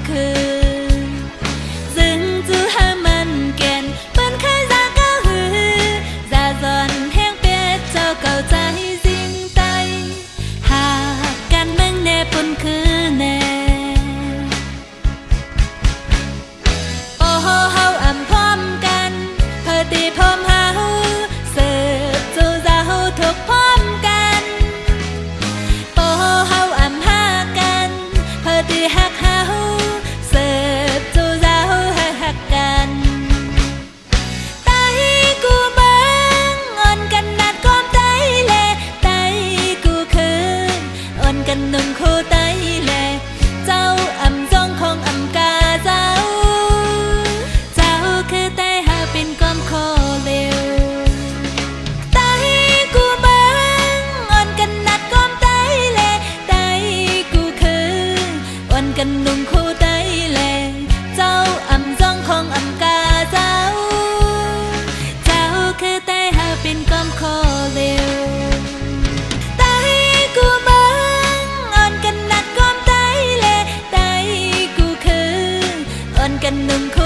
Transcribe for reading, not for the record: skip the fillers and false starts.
คือdừng giữ hai mình kèn bên khai ra cao hư ra giòn hang biết cho cầu trái riêng tay hà can mang nè bún cứ nè ô hô hâu ẩmพร้อมกันเพอตีพร้อมหาหูเสิร์ฟจูจาหูถูกพร้อมกันโปโฮเฮาอ่ำหากันเพอตีหักหาหูเสิร์ฟจูจาหูหักกันไตกูเบิ้งอ่อนกันนัดก้อมไตแลไตกูคืนอ่อนกันนุ่งคู่ไตแลเจ้าอ่ำจ้องของอ่ำกาเจ้าคือไตหาเป็นก้อมโคเร็วไตกูเบิ้งอ่อนกันนัดก้อมไตแลไตกูคืออ่อนกันนุ่งคู่ไตแลเจ้าอ่ำจ้องของอ่ำกาเจ้าเจ้าคือไตหาเป็นก้อมโคเร็วไตกูเบิ้งอ่อนกันนัดก้อมไตแลไตกูคืออ่อนกันนุ่งคู่